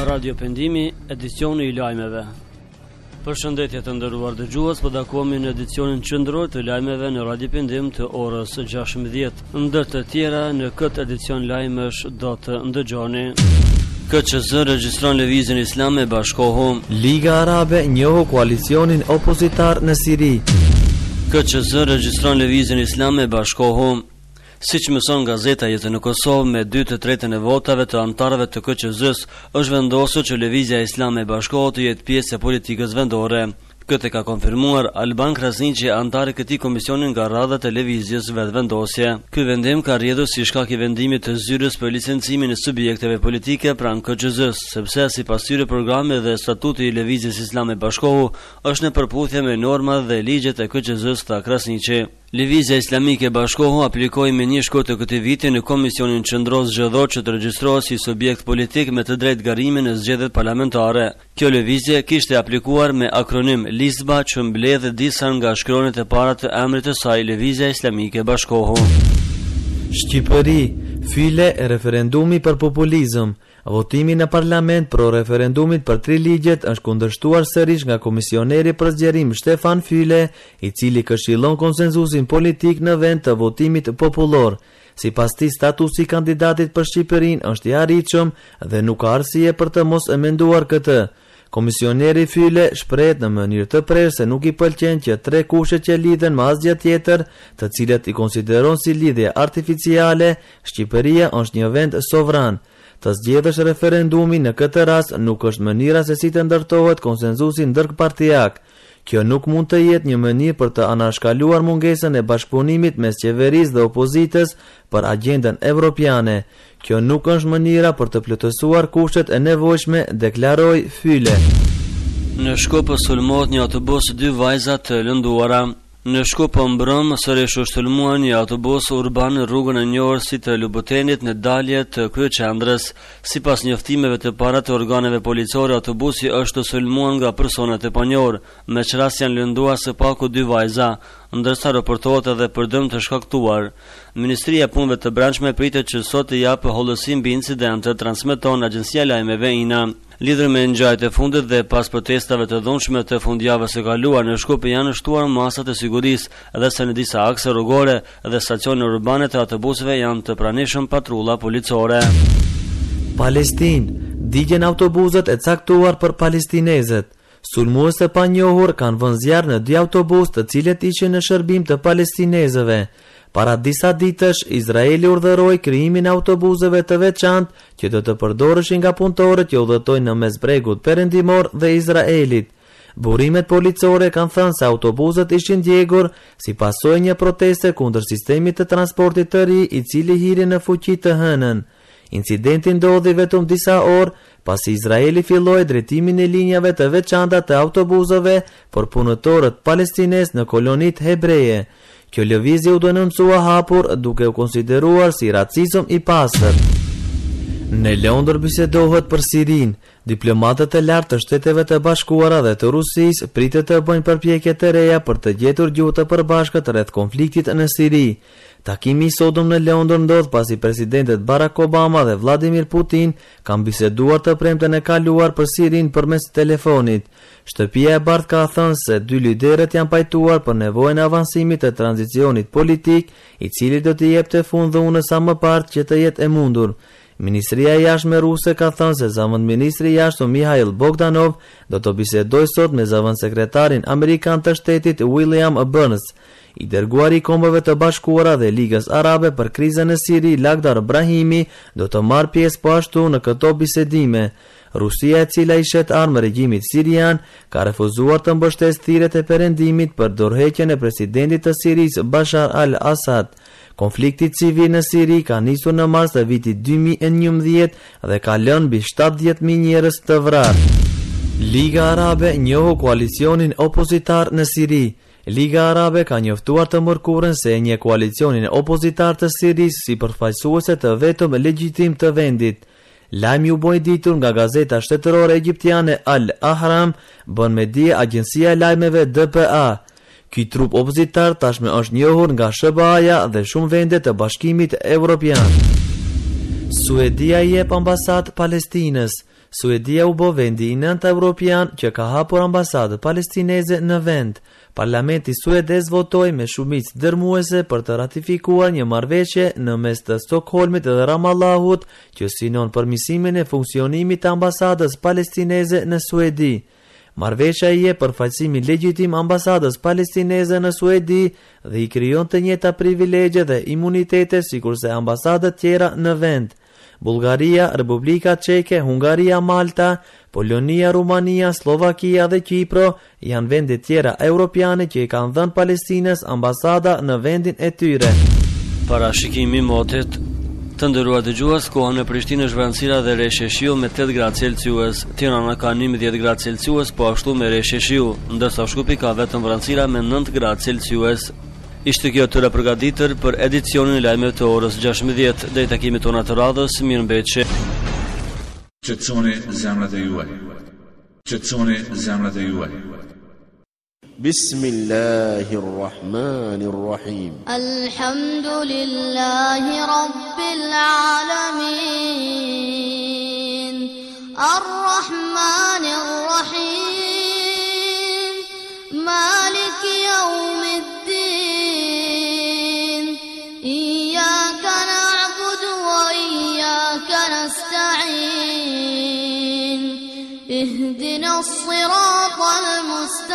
Radio Pendimi, edicioni I lajmeve. Përshëndetje të nderuar dëgjues, po takohemi në edicionin qendror të lajmeve në Radio Pendim të orës 16. Ndër të tjera në këtë edicion lajmesh do të ndëgjoni: KQZ regjistron lëvizjen islame bashkohu. Liga Arabe njohu koalicionin opozitar në Siri. KQZ regjistron lëvizjen islame bashkohu. Siç mëson gazeta Jetë në Kosovë, me 2/3 e votave të anëtarëve të KQZ-s është vendosur që lëvizja islame bashkohet të jetë pjesë e politikës vendore. Këtë ka konfirmuar Alban Krasniqi, antari I këtij komisioni nga radha e lëvizjes vetëvendosje. Ky vendim ka rrjedhur si shkak I vendimit të zyrës për licencimin e subjekteve politike pranë KQZ-s, sepse sipas tyre programi dhe statuti I lëvizjes islame bashkohu është në përputhje me normat dhe ligjet e KQZ-s, tha Krasniqi. Lëvizja islamike bashkohu aplikoi me 1 shkurt të këtij viti në Komisionin Qendror Zgjedhor që të regjistrohet si subjekt politik me të drejtë garimi në zgjedhjet parlamentare. Kjo lëvizje kishte aplikuar me akronim LISBA, që mbledh disa nga shkronjat e para të emrit të saj, Lëvizja Islamike Bashkohu. Shqipëri, fyle e referendumi për populizëm. Votimi në parlament pro referendumit për 3 ligjet është kundërshtuar sërish nga komisioneri për zgjerim Shtefan Fyle, I cili këshillon konsenzusin politik në vend të votimit popullor. Sipas tij, statusi I kandidatit për Shqipërinë është I arritshëm dhe nuk ka arsye për të mos e menduar këtë. Komisioneri Fyle shprehet në mënyrë të prerë se nuk I pëlqen që 3 kushte që lidhen me asgjë tjetër, të cilat I konsideron si lidhje artificiale. Shqipëria është një vend sovran. Të zgjedhësh referendumi në këtë rast nuk është mënyra se si të ndërtohet konsenzusi ndërpartijak. Kjo nuk mund të jetë një mënyrë për të anashkaluar mungesën e bashkëpunimit mes qeverisë dhe opozitës për agjendën evropiane. Kjo nuk është mënyra për të plotësuar kushtet e nevojshme, deklaroi Fyle. Në Shkopë sulmohet një autobus 2 vajza të lënduara. Në Shkopë mbrëm sërish u shtullmua një autobus urban në rrugën e njohur si të Lubotenit në dalje të kryeqendrës. Sipas njoftimeve të para të organeve policore, autobusi është sulmuar nga personat e panjohur. Me çrast janë lënduar së paku 2 vajza, ndërsa raportohet edhe për dëm të shkaktuar. Ministria e Punëve të Brendshme pritet që sot të japë hollësi mbi incidentin, transmeton Agjencia e Lajmeve INA. Lidhur me ngjarjet e fundit dhe pas protestave të dhunshme të fundjavës së kaluar, në Shkup janë shtuar masat e sigurisë, edhe se në disa akse rrugore dhe stacione urbane të autobuseve janë të pranishëm patrulla policore. Palestinë, digjen autobuset e caktuar për palestinezët. Sulmues të panjohur kanë vënë zjarr në 2 autobus të cilët ishin në shërbim të palestinezëve. Para disa ditësh, Izraeli urdhëroi krijimin e autobuseve të veçantë që do të përdoreshin nga punëtorët që udhëtojnë në mesbregut perëndimor dhe Izraelit. Burimet policore kanë thënë se autobuset ishin djegur si pasojë një proteste kundër sistemit të transportit të ri I cili hiri në fuqi të hënën. Incidenti ndodhi vetëm disa orë pasi Izraeli filloi drejtimin e linjave të veçanta të autobuseve për punëtorët palestinez në kolonitë hebreje. Kjo lëvizje u denoncuar hapur duke u konsideruar si racizëm I pastër. Në Londër bisedohet për Sirinë. Diplomatët e lartë të Shteteve të Bashkuara dhe të Rusisë pritet të bëjnë përpjekje të reja për të gjetur gjuhë të përbashkët rreth konfliktit në Siri. Takimi I sotëm në Londër ndodh pasi presidentet Barack Obama dhe Vladimir Putin kanë biseduar të premten e kaluar për Sirinë përmes telefonit. Shtëpia e Bardhë ka thënë se 2 liderët janë pajtuar për nevojën e avancimit të tranzicionit politik, I cili do të jepte fund dhunës sa më parë që të jetë e mundur. Ministria e Jashtme ruse ka thënë se zëvendëministri I jashtëm Mikhail Bogdanov do të bisedojë sot me zëvendësekretarin amerikan të shtetit William Burns. I dërguari I Kombeve të Bashkuara dhe Ligës Arabe për krizën në Siri, Lakhdar Brahimi, do të marrë pjesë po ashtu në këto bisedime. Rusia, e cila I shet armë regjimit sirian, ka refuzuar të mbështesë thirrjet e perëndimit për dorëheqjen e presidentit të Sirisë Bashar al-Assad. Konflikti civil në Siri ka nisur në mars të vitit 2011 dhe ka lënë mbi 70.000 njerëz të vrarë. Liga Arabe njohu koalicionin opozitar në Siri. Liga Arabe ka njoftuar të mërkurën se një koalicionin opozitar të Sirisë si përfaqësuese të vetëm legjitim të vendit. Lajmi u bë I ditur nga gazeta shtetërore egjiptiane Al Ahram, bën me dije agjencia e lajmeve DPA. Ky trup opozitar tashmë është njohur nga SBA-ja dhe shumë vende të Bashkimit Evropian. Suedia I jep ambasadë Palestinës. Suedia u bë vendi i 9 evropian që ka hapur ambasadë palestineze në vend. Parlamenti suedez votoi me shumicë dërmuese për të ratifikuar një marrëveshje në mes të Stockholmit dhe Ramallahut që synon përmirësimin e funksionimit të ambasadës palestineze në Suedi. Marrëveshja i jep përfaqësimin legjitim ambasadës palestineze në Suedi dhe i krijon të njëjta privilegje dhe imunitete sikurse ambasadat tjera në vend. Bullgaria, Republika Çeke, Hungaria, Malta, Polonia, Rumania, Slovakia dhe Kipro janë vende tjera europiane që i kanë dhënë Palestinës ambasada në vendin e tyre. Parashikimi i motit. Të nderuar dëgjues, koha në Prishtinë është vranësira dhe reshje shiu me 8 gradë Celsius. Tirana ka 11 gradë Celsius, po ashtu me reshje shiu, ndërsa Shkupi ka vetëm vranësira me 9 gradë Celsius. Ishte kjo tëra përgatitur për edicionin e lajmeve të orës 16. Deri takimit tona të radhës, mirëmbëjtje. Qetësoni zemrat e juaj. Qetësoni zemrat e juaj. Bismillahirrahmanirrahim. Alhamdulillahi rabbil alamin. Arrahmanir rahim. Maliki yawmiddin. إياك نعبد وإياك نستعين اهدنا الصراط المستقيم